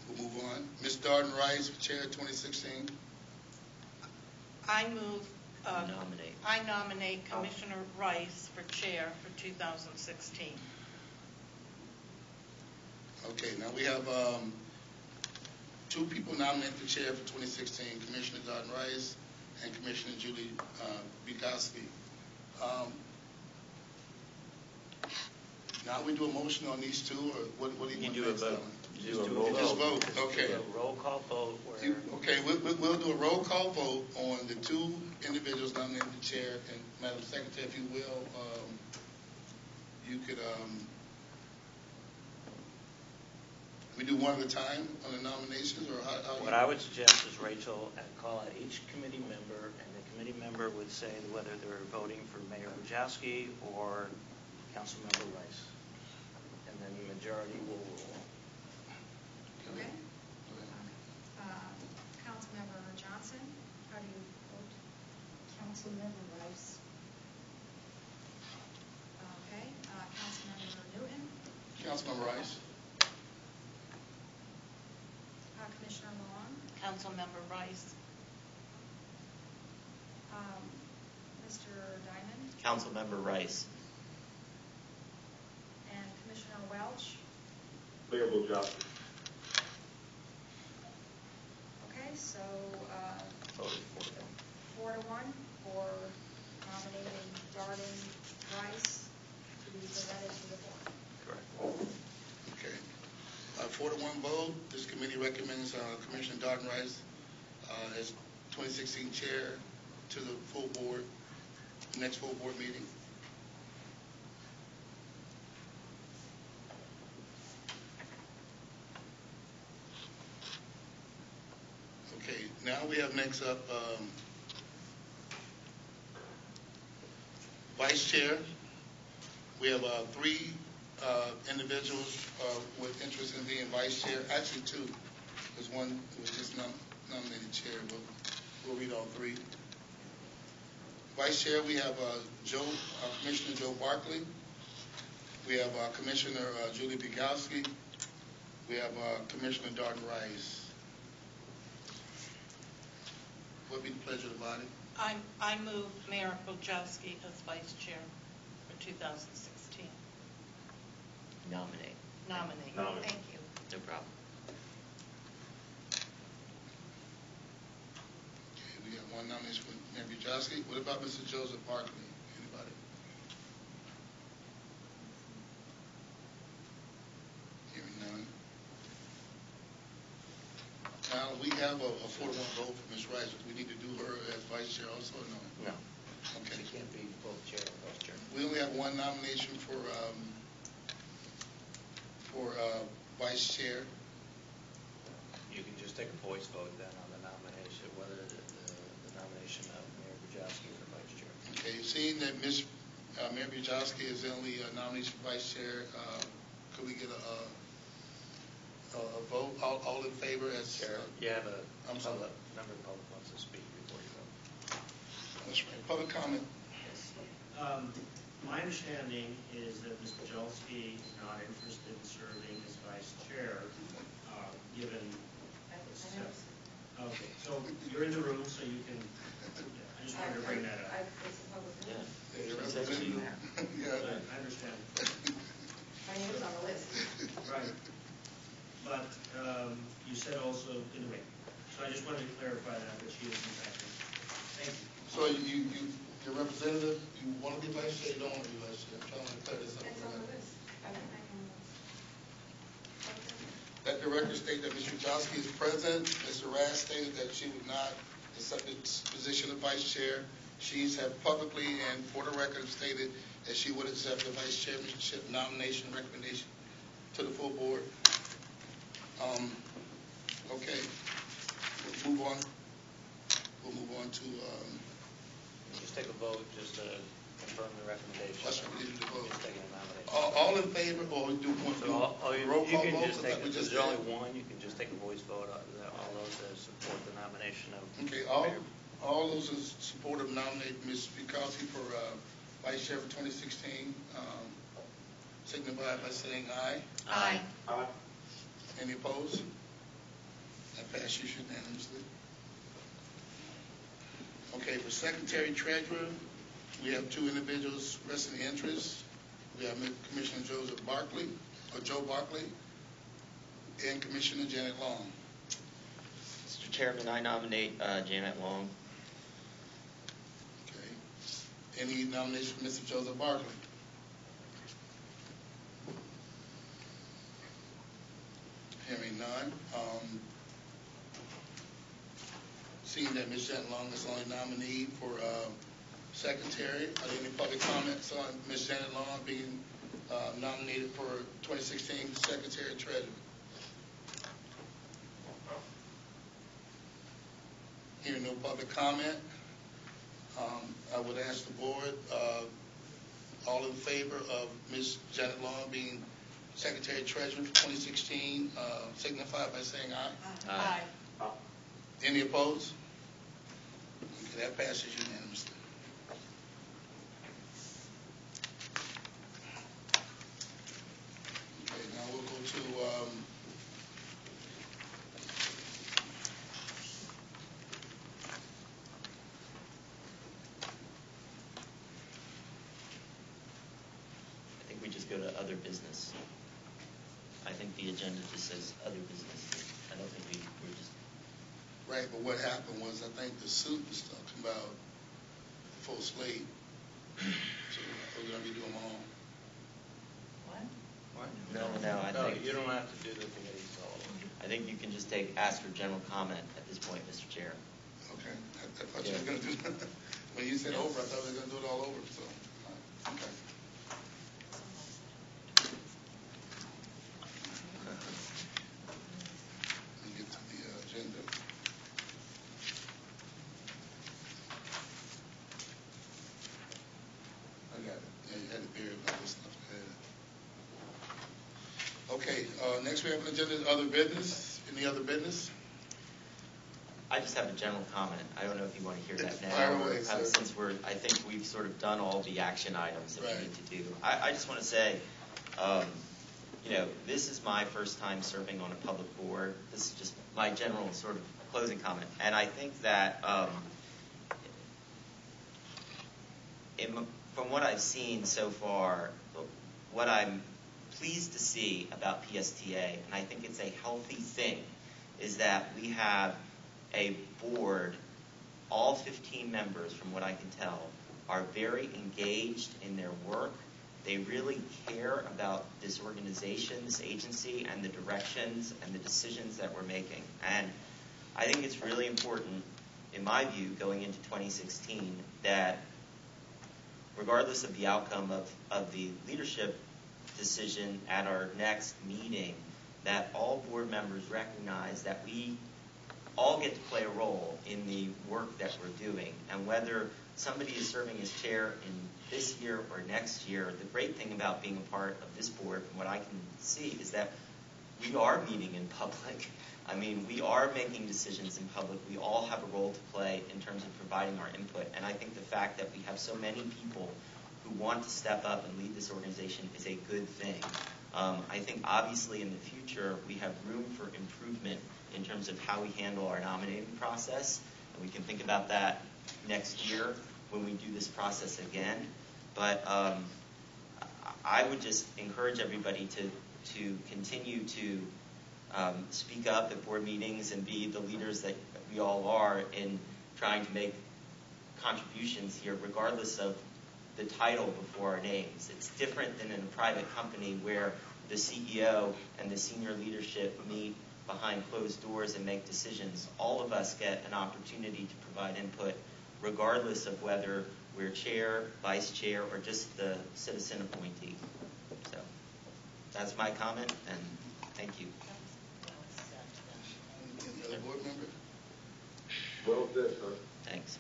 we'll move on. Ms. Darden Rice for chair 2016. I nominate Commissioner Rice for chair for 2016. Okay, now we have two people nominated for chair for 2016, Commissioner Darden Rice and Commissioner Julie Bajowski. Now we do a motion on these two, or what do you You want do a next, vote. Ellen? Just do a You just vote. vote, okay. Do a roll call vote where. Okay, we'll do a roll call vote on the two individuals nominated the chair, and Madam Secretary, if you will, you could, we do one at a time on the nominations, or how? What I would suggest is Rachel call out each committee member, and the committee member would say whether they're voting for Mayor Bujowski or Councilmember Rice. And then the majority will rule. Okay. Councilmember Johnson, how do you vote? Councilmember Rice. Okay. Councilmember Newton, Councilmember Rice. Commissioner Long, Councilmember Rice. Mr. Diamond, Councilmember Rice. and Commissioner Welch. Mayor Bojowski. Okay, so Voted for them. 4-1 for nominating Darden Rice to be presented to the board. Correct. Okay. 4-1 vote, this committee recommends Commissioner Darden Rice as 2016 chair to the full board, next full board meeting. Okay, now we have next up vice chair. We have three individuals with interest in being vice chair. Actually, two. There's one who was just nominated chair. We'll read all three. Vice chair, we have Commissioner Joe Barkley. We have Commissioner Julie Bigowski. We have Commissioner Darden Rice. What would be the pleasure of the body? I move Mayor Bojowski as vice chair for 2016. Nominate. Nominate. Nominate. Thank you. No problem. Okay, we got one nomination for Mayor Bujowski. What about Mr. Joseph Barkley? Anybody? Hearing none. Now, we have a 4-1 vote for Ms. Rice. Do we need to do her as vice chair also, or no? No. Okay. She can't be both chair and vice chair. We only have one nomination for vice chair. You can just take a voice vote then on the nomination, whether the nomination of Mayor Bujowski for vice chair. Okay, seeing that Mayor Bujowski is the only nomination for vice chair, could we get a vote? All in favor as Chair, you have a I'm sorry. member of the public wants to speak before you vote. That's right. Public comment. My understanding is that Ms. Bujowski is not interested in serving as vice chair, given. Okay, so you're in the room, so you can. I just wanted to bring that up. Yeah, Yeah, I understand. My name is on the list. Right. But you said also, anyway, so I just wanted to clarify that she is in fact. Thank you. So your representative, you want to be vice chair, you don't want to be vice chair? I'm trying to clear this up. It's on the list. Let the record state that Mr. Bujowski is present. Mr. Raz stated that she would not accept the position of vice chair. She's have publicly and for the record stated that she would accept the vice chairmanship nomination recommendation to the full board. Okay, we'll move on. We'll move on to. Just take a vote, just to confirm the recommendation. That's what we need to vote. Just taking a nomination. All in favor, or do one roll You call can vote? just take, We there's did. only one, you can just take a voice vote on all those that support the nomination of. Okay, Mayor. all those in support of nominating Ms. Bukowski for vice chair for 2016, signify by saying aye. Aye. Aye. Any opposed? That passes unanimously. Okay, for secretary treasurer, we have two individuals expressing interest. We have Commissioner Joseph Barkley, or Joe Barkley, and Commissioner Janet Long. Mr. Chairman, I nominate Janet Long. Okay. Any nomination for Mr. Joseph Barkley? Hearing none. Seeing that Ms. Janet Long is the only nominee for secretary, are there any public comments on Ms. Janet Long being nominated for 2016 Secretary Treasurer? Hearing no public comment, I would ask the board, all in favor of Ms. Janet Long being Secretary Treasurer for 2016, signify by saying aye. Aye. Any opposed? Okay, that passes unanimously. Okay, now we'll go to I think we just go to other business. I think the agenda just says other business. I don't think we're just. right, but what happened was I think the suit was talking about the full slate. So we're going to be doing them all. What? No, I think. You don't have to do the committees all over. I think you can just ask for general comment at this point, Mr. Chair. Okay. I thought you were going to do that. When you said over, I thought we were going to do it all over. So, okay. Let me get to the agenda. I got it. Yeah, you had to bear with all this stuff. Okay, next we have an agenda, other business. Any other business? I just have a general comment. I don't know if you want to hear that now. Fire away, sir. Since I think we've sort of done all the action items that Right. we need to do. I just want to say, this is my first time serving on a public board. This is just my general sort of closing comment. And I think that from what I've seen so far, what I'm pleased to see about PSTA, and I think it's a healthy thing, is that we have a board, all 15 members, from what I can tell, are very engaged in their work. They really care about this organization, this agency, and the directions and the decisions that we're making. And I think it's really important, in my view, going into 2016, that regardless of the outcome of the leadership decision at our next meeting, that all board members recognize that we all get to play a role in the work that we're doing. And whether somebody is serving as chair in this year or next year, the great thing about being a part of this board, from what I can see, is that we are meeting in public. I mean, we are making decisions in public. We all have a role to play in terms of providing our input. And I think the fact that we have so many people who want to step up and lead this organization is a good thing. I think obviously in the future we have room for improvement in terms of how we handle our nominating process, and we can think about that next year when we do this process again. But I would just encourage everybody to continue to speak up at board meetings and be the leaders that we all are in trying to make contributions here, regardless of the title before our names. It's different than in a private company where the CEO and the senior leadership meet behind closed doors and make decisions. All of us get an opportunity to provide input, regardless of whether we're chair, vice chair, or just the citizen appointee. So that's my comment, and thank you. Any other board member? Well said, sir. Thanks.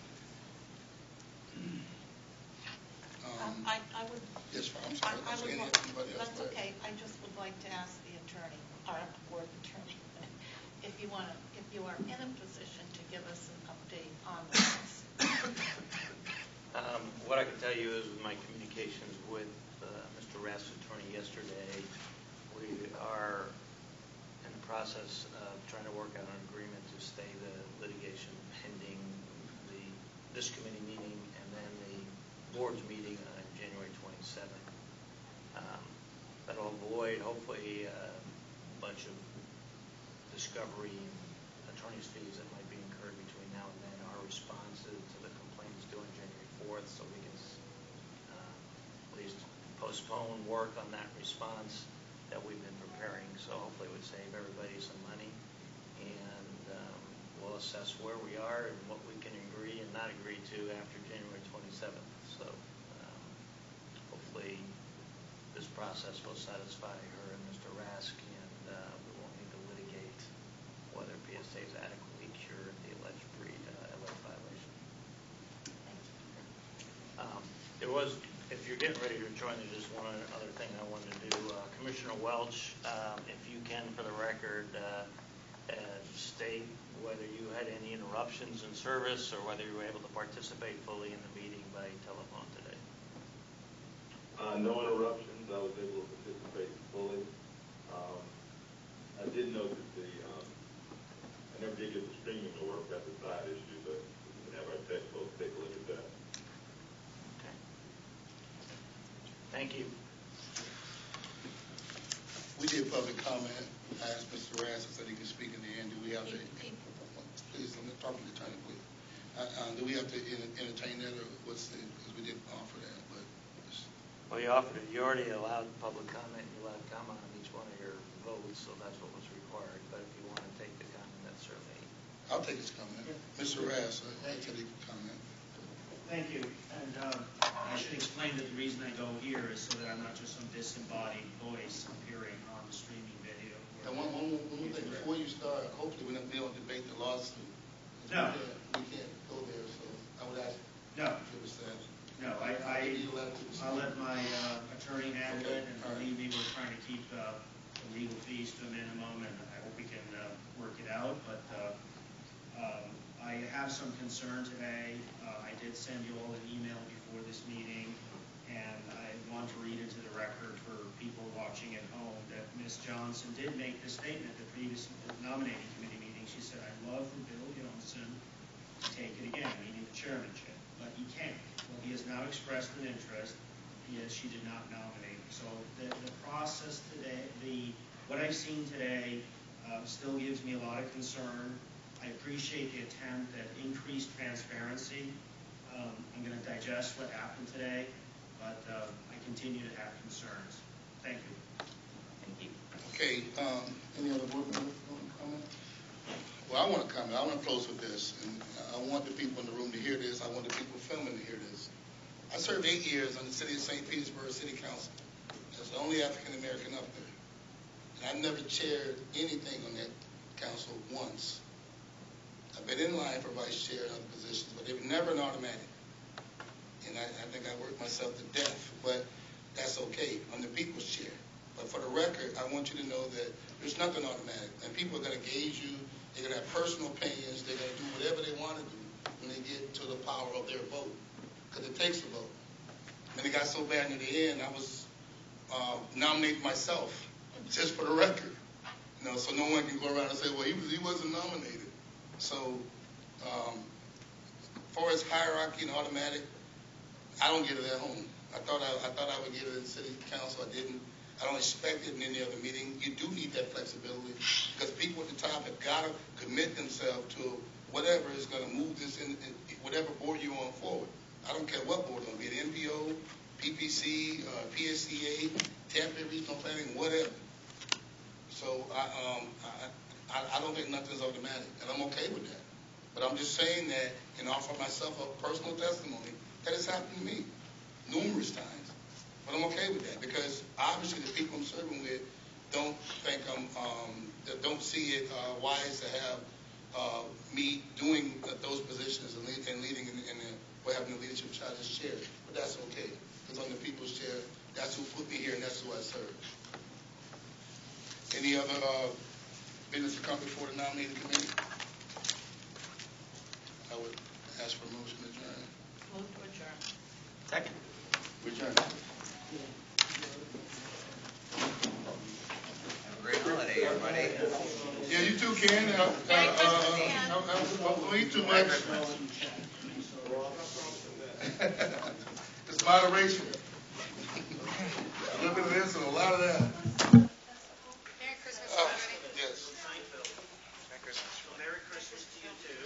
I would. Yes, I'm sorry. I would Anybody like- else? That's okay. I just would like to ask the attorney, our board attorney, if you are in a position to give us an update on this. What I can tell you is with my communications with Mr. Rath's attorney yesterday, we are in the process of trying to work out an agreement to stay the litigation pending this committee meeting and then the board's meeting on January 27th. That'll avoid, hopefully, a bunch of discovery and attorney's fees that might be incurred between now and then. Our responses to the complaint is due on January 4th, so we can at least postpone work on that response that we've been preparing. So hopefully it would save everybody some money, and we'll assess where we are and what we can agree and not agree to after January 27th. So hopefully this process will satisfy her and Mr. Rask, and we won't need to litigate whether PSA is adequately cured the alleged violation. There was, if you're getting ready to join, there's just one other thing I wanted to do. Commissioner Welch, if you can, for the record, state whether you had any interruptions in service or whether you were able to participate fully in the meeting by telephone today. No interruptions. I was able to participate fully. I did note that I never did get the streaming to work. That's a side issue, but we can have our tech folks take a look at that. Okay. Thank you. We did public comment. I asked Mr. Rask so he can speak in the end. Do we have to, please, let me talk to the attorney, please. Do we have to entertain that, or what's the, because we didn't offer that, but. Well, you offered it. You already allowed public comment. You allowed comment on each one of your votes, so that's what was required. But if you want to take the comment, that's certainly. I'll take his comment. Yeah. Mr. Rask, I'll take the comment. Thank you. And I should explain that the reason I go here is so that I'm not just some disembodied voice appearing on the streaming video. And one more thing, before you start, hopefully we don't debate the lawsuit. No. We can't go there, so I would ask. No. No, I'll I'll let my attorney handle it, and believe me, we're trying to keep the legal fees to a minimum, and I hope we can work it out. But I have some concern today. I did send you all an email before this meeting, and I want to read into the record for people watching at home that Ms. Johnson did make the statement at the previous nominating committee meeting. She said, "I'd love for Bill Johnson to take it again," meaning the chairmanship, but he can't. Well, he has now expressed an interest. Yes, she did not nominate. So the process today, what I've seen today still gives me a lot of concern. I appreciate the attempt at increased transparency. I'm going to digest what happened today, but I continue to have concerns. Thank you. Thank you. Okay, any other board members want to comment? Well, I want to comment. I want to close with this, and I want the people in the room to hear this. I want the people filming to hear this. I served 8 years on the City of St. Petersburg City Council. As the only African American up there. And I've never chaired anything on that council once. I've been in line for vice chair and other positions, but they were never an automatic. And I think I worked myself to death, but that's okay. I'm the people's chair. But for the record, I want you to know that there's nothing automatic. And people are going to gauge you. They're going to have personal opinions. They're going to do whatever they want to do when they get to the power of their vote. Because it takes a vote. And it got so bad in the end, I was nominating myself, just for the record. You know, so no one can go around and say, well, he wasn't nominated. So, as far as hierarchy and automatic, I don't get it at home. I thought I would get it in city council. I didn't. I don't expect it in any other meeting. You do need that flexibility because people at the top have got to commit themselves to whatever is going to move this in whatever board you're on forward. I don't care what board it's going to be, the NPO, PPC, PSCA, Tampa Regional Planning, whatever. So I don't think nothing's automatic, and I'm okay with that. But I'm just saying that and offer myself a personal testimony that has happened to me numerous times. But I'm okay with that because obviously the people I'm serving with don't think don't see it wise to have me doing those positions and leading or having the leadership charge as chair. But that's okay because I'm the people's chair. That's who put me here and that's who I serve. Any other business to come before the nominating committee? I would ask for a motion to adjourn. Move to adjourn. Second. We adjourn. Have a great holiday, everybody. Yeah, you too, Ken. Don't eat too much. It's moderation. A little bit of this and a lot of that. Merry Christmas, everybody. Yes. Merry Christmas to you too.